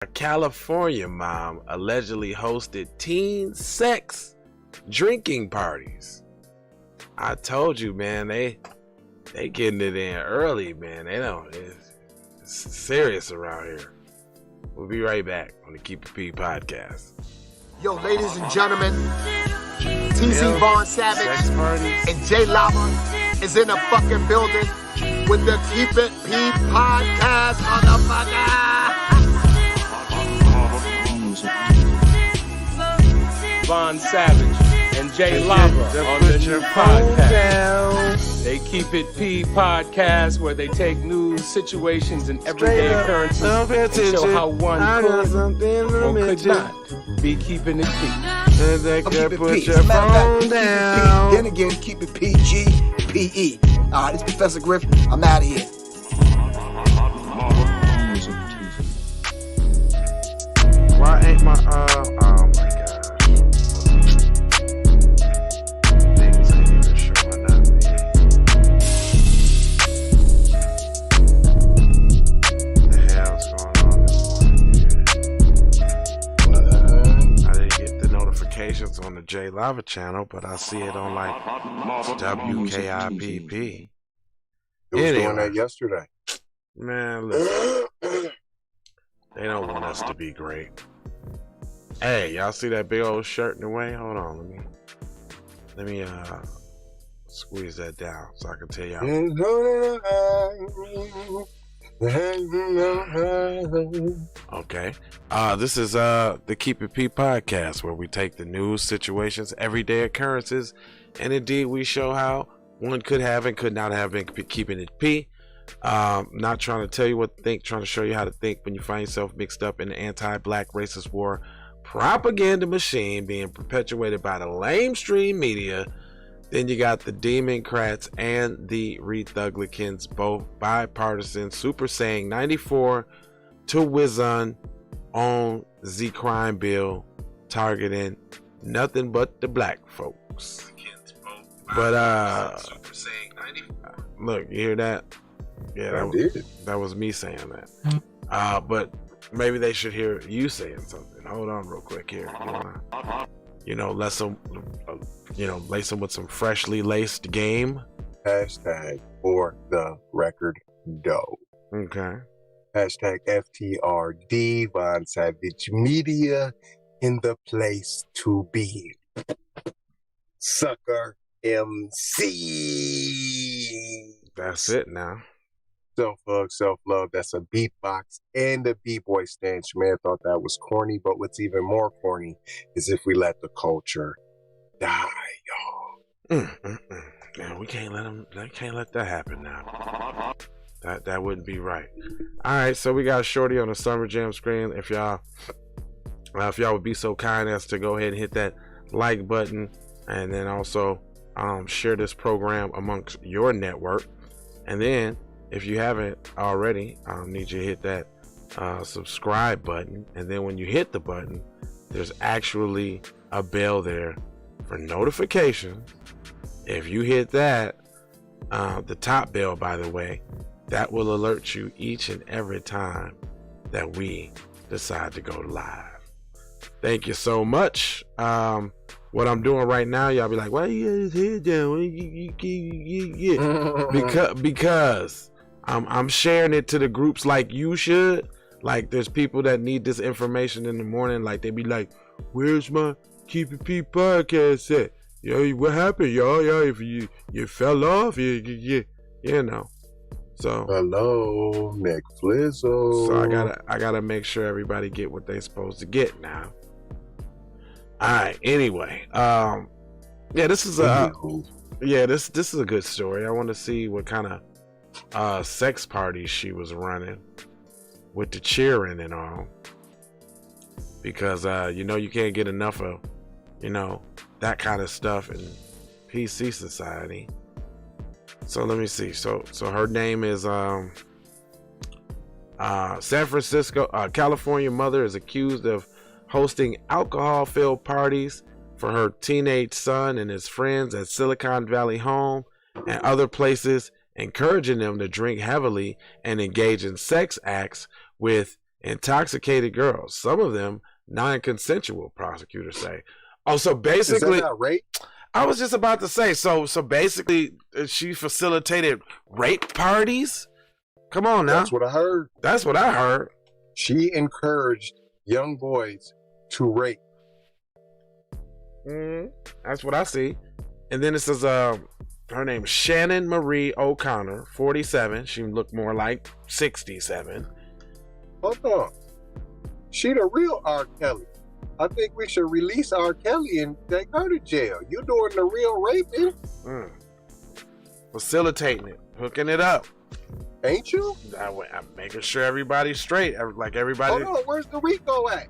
A California mom allegedly hosted teen sex drinking parties. I told you, man, they getting it in early, man. They don't. It's serious around here. We'll be right back on the Keep It P podcast. Yo, ladies and gentlemen, TC Vaughn Savage and Jay Lava is in the fucking building with the Keep It P podcast, motherfucker. Vaughn Savage and Jay Lava on the new podcast. They Keep It P podcast, where they take news, situations, and everyday occurrences and show how one could or could not be keeping it P. And they can put P. your phone down. Then again, keep it PG, PE. All right, it's Professor Griff. I'm out of here. Why ain't my oh my gosh. Things ain't even showing up. What the hell's going on this morning here? I didn't get the notifications on the J Lava channel, but I see it on like WKIPP. It was doing that yesterday. Man, listen. They don't want us to be great. Hey, y'all see that big old shirt in the way? Hold on, let me squeeze that down so I can tell y'all. Okay. This is the Keep It P podcast, where we take the news, situations, everyday occurrences, and indeed we show how one could have and could not have been keeping it P. Not trying to tell you what to think, trying to show you how to think when you find yourself mixed up in the anti-black racist war propaganda machine being perpetuated by the lamestream media. Then you got the Democrats and the Republicans, both bipartisan, super saying 94 to whizzon on the crime bill, targeting nothing but the black folks. But look, you hear that? Yeah, that was me saying that. But maybe they should hear you saying something. Hold on real quick here. You know, lace them with some freshly laced game. Hashtag for the record doe. Okay. Hashtag FTRD, Von Savage Media in the place to be. Sucker MC. That's it now. Self-hug, self-love. That's a beatbox and a b-boy stance. You may have thought that was corny, but what's even more corny is if we let the culture die, y'all. Man, we can't let that happen now. That wouldn't be right. All right, so we got Shorty on the Summer Jam screen. If y'all would be so kind as to go ahead and hit that like button, and then also share this program amongst your network, and then if you haven't already, I need you to hit that subscribe button. And then when you hit the button, there's actually a bell there for notifications. If you hit that, the top bell, by the way, that will alert you each and every time that we decide to go live. Thank you so much. What I'm doing right now, y'all be like, why you guys head down? Because I'm sharing it to the groups like you should. Like, there's people that need this information in the morning. Like, they be like, where's my Keep It P podcast at? Yo, what happened, y'all? If you fell off, you know. So hello, Nick Flizzo. So I gotta make sure everybody get what they supposed to get now. All right. Anyway, this is a this is a good story. I want to see what kind of sex parties she was running with the cheering and all, because you can't get enough of that kind of stuff in PC society. So let me see. So her name is San Francisco, California mother is accused of hosting alcohol-filled parties for her teenage son and his friends at Silicon Valley home and other places, encouraging them to drink heavily and engage in sex acts with intoxicated girls, some of them non-consensual, prosecutors say. Oh, so basically, is that not rape? I was just about to say, so basically she facilitated rape parties? Come on now. That's what I heard. That's what I heard. She encouraged young boys to rape. That's what I see. And then it says her name is Shannon Marie O'Connor, 47. She looked more like 67. Hold on. She the real R. Kelly. I think we should release R. Kelly and take her to jail. You doing the real raping? Facilitating it, hooking it up. Ain't you? I'm making sure everybody's straight. Like everybody. Hold on, where's the Rico at?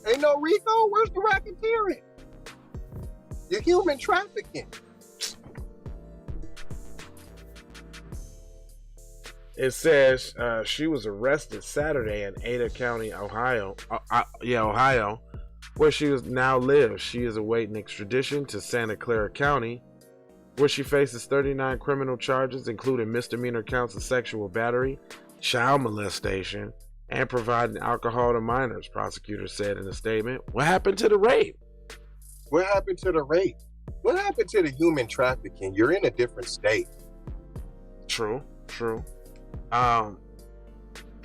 Ain't no Rico? Where's the racketeering? You're human trafficking. It says she was arrested Saturday in Ada County, Ohio. Ohio, where she now lives. She is awaiting extradition to Santa Clara County, where she faces 39 criminal charges, including misdemeanor counts of sexual battery, child molestation, and providing alcohol to minors, prosecutors said in a statement. What happened to the rape? What happened to the rape? What happened to the human trafficking? You're in a different state. True.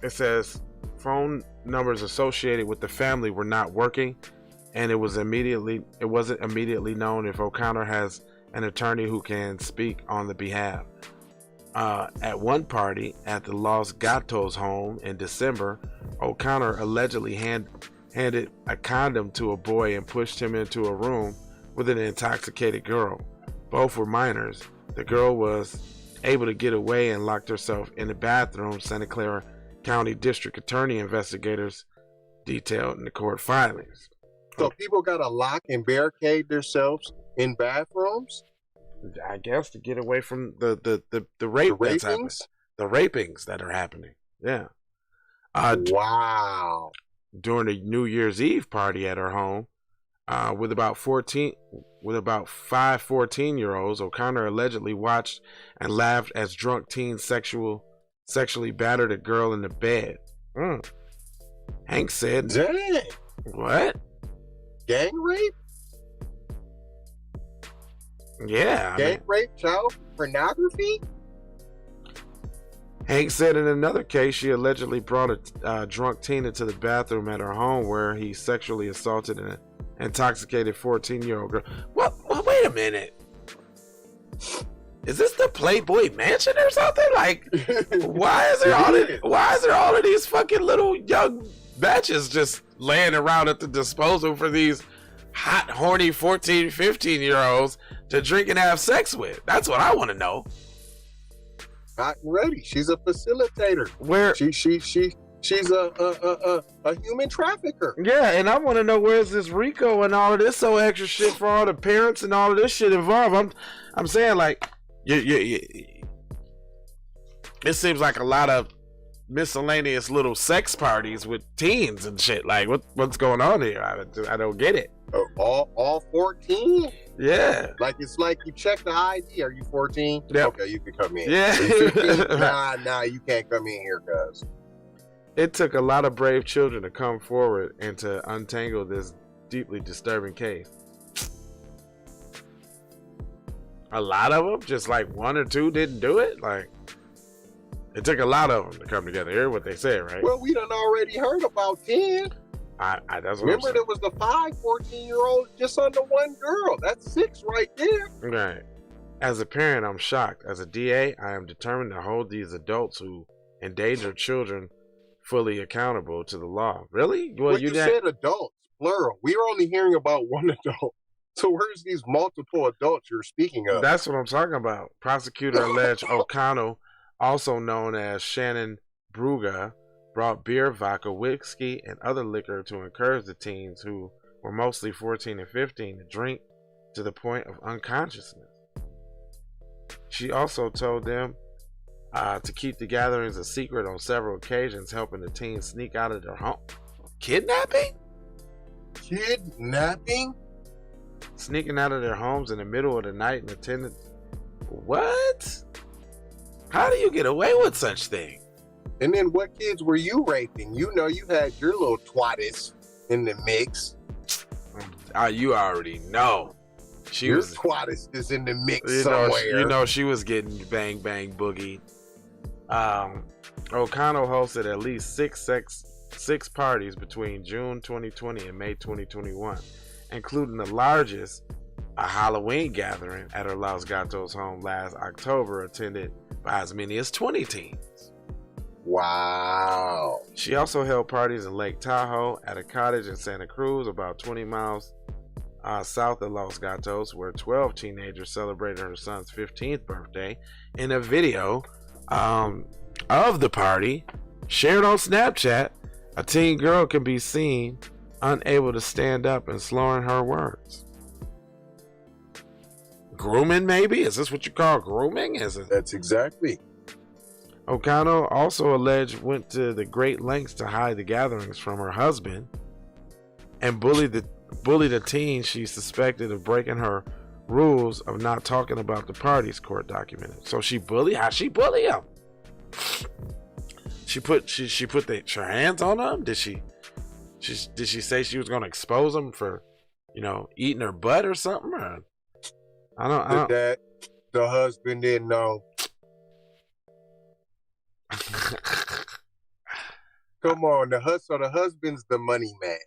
It says phone numbers associated with the family were not working, and it wasn't immediately known if O'Connor has an attorney who can speak on the behalf. At one party at the Los Gatos home in December, O'Connor allegedly handed a condom to a boy and pushed him into a room with an intoxicated girl. Both were minors. The girl was able to get away and locked herself in the bathroom, Santa Clara County District Attorney investigators detailed in the court filings. So people gotta lock and barricade themselves in bathrooms? I guess to get away from the rape that's happening. The rapings that are happening. Yeah. Wow. During a New Year's Eve party at her home, with about 5 14-year-olds, O'Connor allegedly watched and laughed as drunk teens sexually battered a girl in the bed. Hank said, "Dang. What? Gang rape? Yeah. Gang rape, child pornography?" Hank said in another case, she allegedly brought a drunk teen into the bathroom at her home where he sexually assaulted an intoxicated 14-year-old girl. What? Wait a minute. Is this the Playboy Mansion or something? Like, why is there all of these fucking little young batches just laying around at the disposal for these hot, horny 14, 15-year-olds to drink and have sex with? That's what I want to know. Hot and ready. She's a facilitator. Where she's a human trafficker. Yeah, and I want to know where's this Rico and all of this so extra shit for all the parents and all of this shit involved. I'm saying, like, it seems like a lot of miscellaneous little sex parties with teens and shit. Like, what's going on here? I don't get it. All 14? Yeah. Like, it's like you check the ID. Are you 14? Yeah. Okay, you can come in. Yeah. Are you 15? Nah, you can't come in here, cuz. It took a lot of brave children to come forward and to untangle this deeply disturbing case. A lot of them, just like one or two didn't do it. Like, it took a lot of them to come together. Hear what they said, right? Well, we done already heard about 10. That's what Remember, there was the 5 14-year-olds just under one girl. That's 6 right there. Right. As a parent, I'm shocked. As a DA, I am determined to hold these adults who endanger children fully accountable to the law. Really? Well, you said adults, plural. We are only hearing about one adult. So where's these multiple adults you're speaking of? That's what I'm talking about. Prosecutor alleged O'Connell, also known as Shannon Bruga, brought beer, vodka, whiskey, and other liquor to encourage the teens, who were mostly 14 and 15, to drink to the point of unconsciousness. She also told them to keep the gatherings a secret on several occasions, helping the teens sneak out of their home. Kidnapping? Kidnapping? Sneaking out of their homes in the middle of the night and attending. What? How do you get away with such thing? And then what kids were you raping? You know you had your little twattis in the mix. You already know. Your twattis is in the mix somewhere. She was getting bang bang boogie. O'Connell hosted at least six parties between June 2020 and May 2021, including the largest, a Halloween gathering at her Los Gatos home last October, attended by as many as 20 teens. Wow. She also held parties in Lake Tahoe at a cottage in Santa Cruz, about 20 miles south of Los Gatos, where 12 teenagers celebrated her son's 15th birthday. In a video of the party shared on Snapchat, a teen girl can be seen unable to stand up and slurring her words. Grooming, maybe? Is this what you call grooming? That's exactly. O'Connell also alleged went to the great lengths to hide the gatherings from her husband and bullied a teen she suspected of breaking her rules of not talking about the parties, court documented. So how'd she bully him? She put her hands on him? Did she say she was going to expose him for, eating her butt or something? Or, I don't. That the husband didn't know. Come on, the husband's the money man.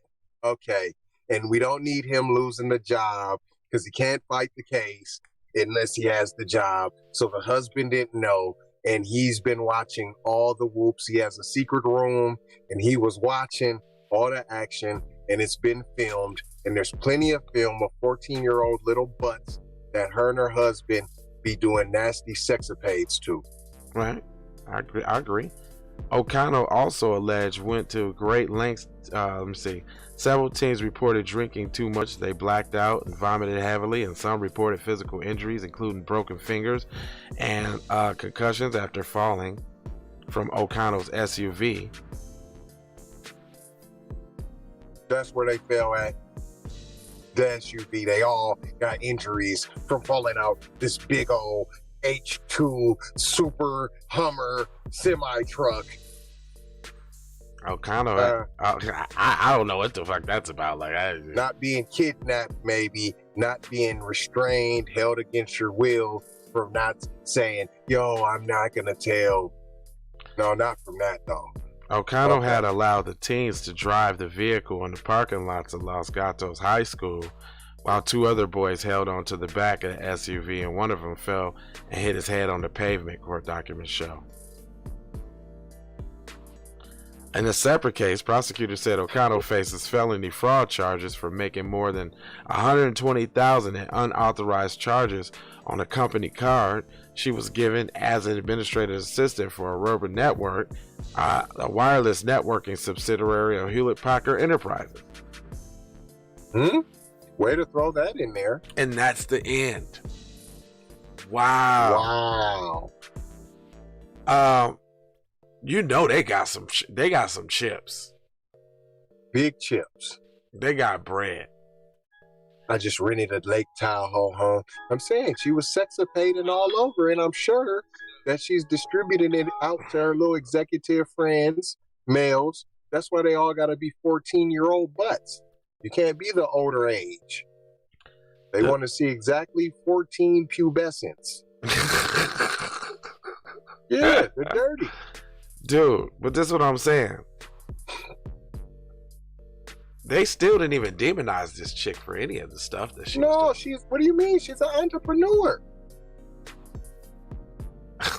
Okay. And we don't need him losing the job because he can't fight the case unless he has the job. So the husband didn't know, and he's been watching all the whoops. He has a secret room, and he was watching all the action, and it's been filmed. And there's plenty of film of 14-year-old little butts that her and her husband be doing nasty sexapades to. Right. I agree. O'Connell also alleged went to great lengths. Several teens reported drinking too much. They blacked out and vomited heavily, and some reported physical injuries, including broken fingers and concussions after falling from O'Connell's SUV. That's where they fell at. The SUV. They all got injuries from falling out this big old H2 super Hummer semi truck. O'Connell, I don't know what the fuck that's about. Not being kidnapped, maybe not being restrained, held against your will, from not saying, "Yo, I'm not gonna tell." No, not from that though. O'Connell had allowed the teens to drive the vehicle in the parking lots of Los Gatos High School, while two other boys held onto the back of the SUV, and one of them fell and hit his head on the pavement, court documents show. In a separate case, prosecutors said O'Connell faces felony fraud charges for making more than $120,000 in unauthorized charges on a company card she was given as an administrative assistant for Aurora Network, a wireless networking subsidiary of Hewlett Packard Enterprises. Way to throw that in there. And that's the end. Wow. They got some chips. Big chips. They got bread. I just rented a Lake Tahoe home. I'm saying she was sexapating all over, and I'm sure that she's distributing it out to her little executive friends, males. That's why they all got to be 14-year-old butts. You can't be the older age. They want to see exactly 14 pubescents. Yeah, they're dirty. Dude, but this is what I'm saying. They still didn't even demonize this chick for any of the stuff that she was doing. What do you mean? She's an entrepreneur.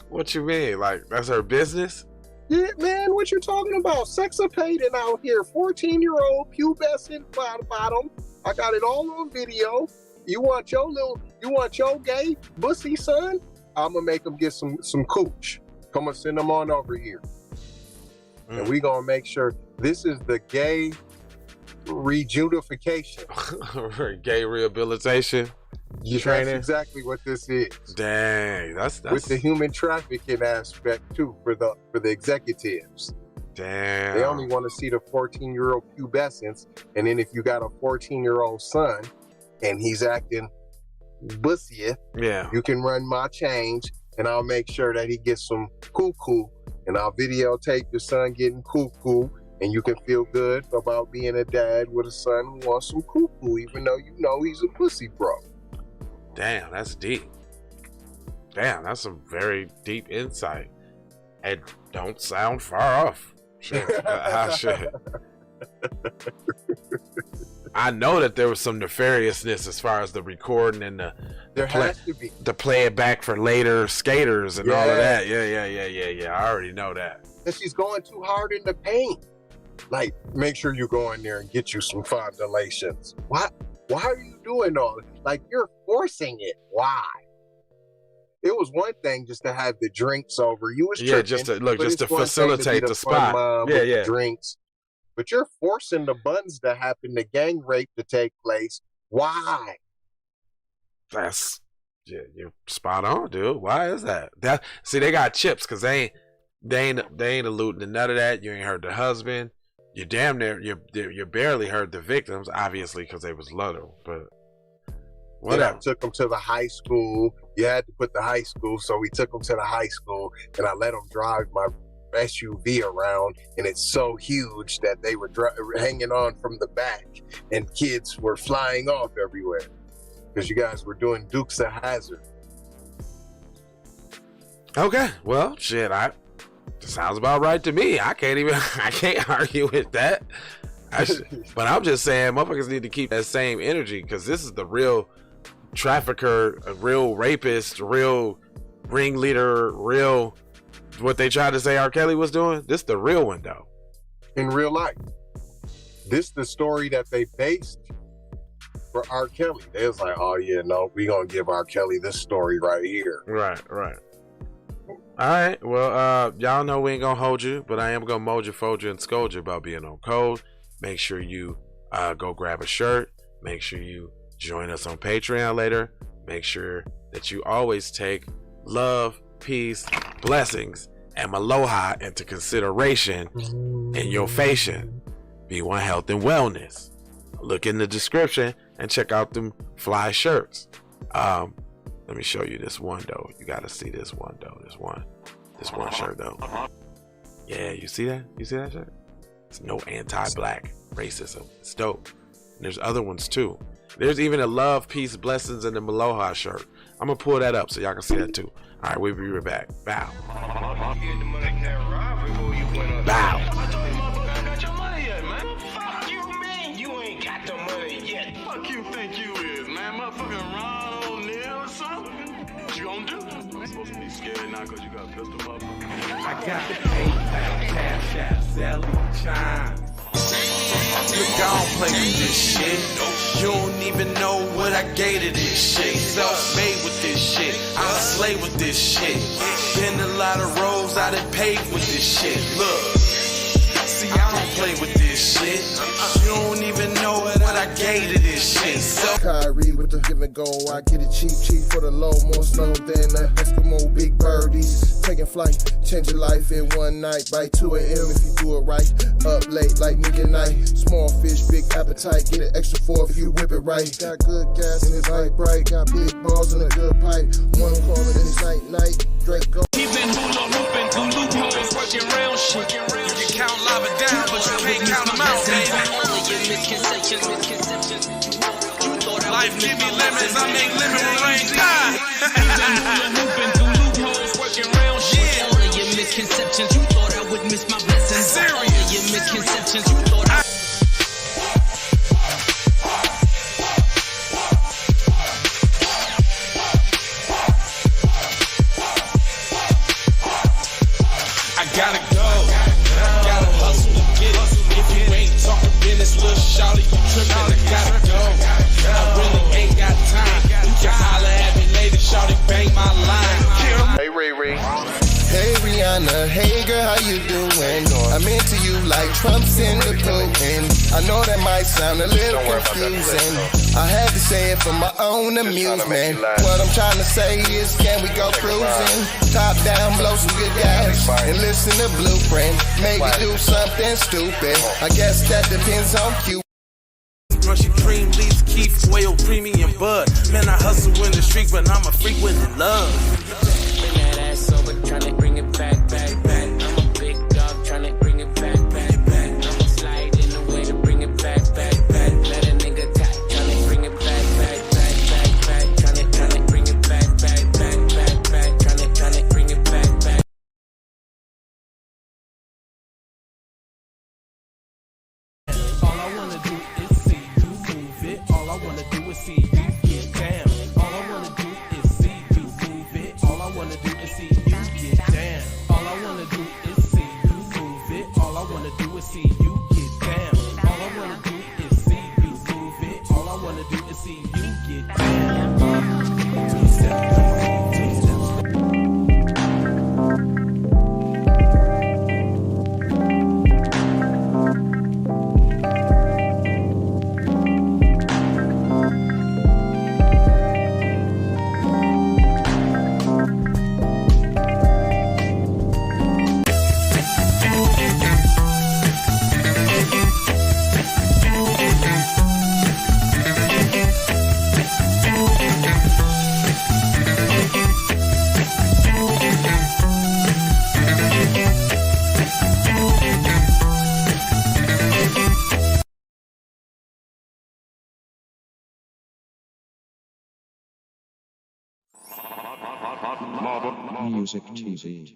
What you mean? Like, that's her business? Yeah, man, what you talking about? Sexapating out here. 14-year-old pubescent bottom. I got it all on video. You want your gay bussy son? I'm gonna make him get some cooch. Come and send them on over here. And we gonna make sure this is the gay rejudification. Gay rehabilitation. That's exactly what this is. Dang, that's with the human trafficking aspect too for the executives. Damn. They only want to see the 14-year-old pubescents, and then if you got a 14-year-old son and he's acting bussy, yeah, you can run my change, and I'll make sure that he gets some cuckoo and I'll videotape your son getting cuckoo, and you can feel good about being a dad with a son who wants some cuckoo, even though you know he's a pussy bro. Damn, that's deep. Damn, that's some very deep insight. And don't sound far off. Shit. Shit. I know that there was some nefariousness as far as the recording and the play it back for later skaters and all of that. Yeah. I already know that. And she's going too hard in the paint. Like, make sure you go in there and get you some fondulations. Why are you doing all this? Like, you're forcing it. Why? It was one thing just to have the drinks over. You was tripping, just to facilitate the spot. Yeah. Drinks. But you're forcing the buns to happen, the gang rape to take place. Why? You're spot on, dude. Why is that? See, they got chips because they ain't alluding to none of that. You ain't heard the husband. You damn near you barely heard the victims, obviously, because they was little. But whatever. I took them to the high school. You had to put the high school, so we took them to the high school, and I let them drive my SUV around, and it's so huge that they were hanging on from the back, and kids were flying off everywhere because you guys were doing Dukes of Hazzard. Okay, well, shit, sounds about right to me. I can't argue with that. But I'm just saying, motherfuckers need to keep that same energy because this is the real trafficker, a real rapist, real ringleader, real. What they tried to say R. Kelly was doing, this the real one though. In real life. This the story that they based for R. Kelly. They was like, oh yeah, no, we gonna give R. Kelly this story right here. Right. Alright, well, y'all know we ain't gonna hold you, but I am gonna mold you, fold you, and scold you about being on code. Make sure you go grab a shirt. Make sure you join us on Patreon later. Make sure that you always take love, peace, blessings, and aloha into consideration in your fashion. B1 Health and Wellness. Look in the description and check out them fly shirts. Let me show you this one though. You gotta see this one though. This one shirt though. Yeah, you see that? You see that shirt? It's no anti-black racism. It's dope. And there's other ones too. There's even a love, peace, blessings, and the aloha shirt. I'm gonna pull that up so y'all can see that too. All right, we'll be right back. Bow. Bow. Fuck you, man. You ain't got the money yet. Fuck you think you is, man. Motherfucking Ron O'Neal or something. What you gonna do? I'm supposed to be scared now because you got a pistol up. I got the PayPal, Cash App, Zelle, Chime. Look, I don't play with this shit. You don't even know what I gave to this shit. Self-made with this shit. I slay with this shit. Been a lot of roads I done paved with this shit. Look, see, I don't play with this shit. You don't even know what I gave to this shit. Kyrie with the give and go. I get it cheap for the low. More snow than the Eskimo big birdies. Taking flight, change your life in one night. By 2 a.m. if you do it right. Up late like midnight. Small fish, big appetite. Get an extra 4 if you whip it right. Got good gas in his light bright. Got big balls and a good pipe. One calling this night. Draco. He been hula hooping through loopholes, working round shit. You can count lava down, but you can't count them out, baby. Life give me lemons, I make lemon rain die. He been hula hooping through loopholes, working round shit. All of your misconceptions, you thought I would miss my blessings. Serious. All of your misconceptions, you thought I gotta go, gotta hustle to get it. If you ain't talking business, little shawty, you trippin'. I gotta go, I really ain't got time. You can holler at me later, shawty, bang my line. Hey, Riri. Hey Rihanna, hey girl, how you doing? I'm into you like Trump's in the Putin. I know that might sound a little confusing. I had to say it for my own amusement. What I'm trying to say is, can we go cruising? Top down, blow some good gas, and listen to Blueprint. Maybe do something stupid. I guess that depends on you. Brushy cream, leaves, Keith, whale, premium bud. Man, I hustle in the street, but I'm a freak with the love. Bring that ass over, tryna bring it back. I'm a Music TV.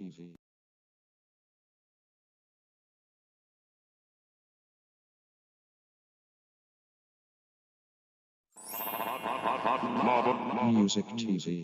Music TV.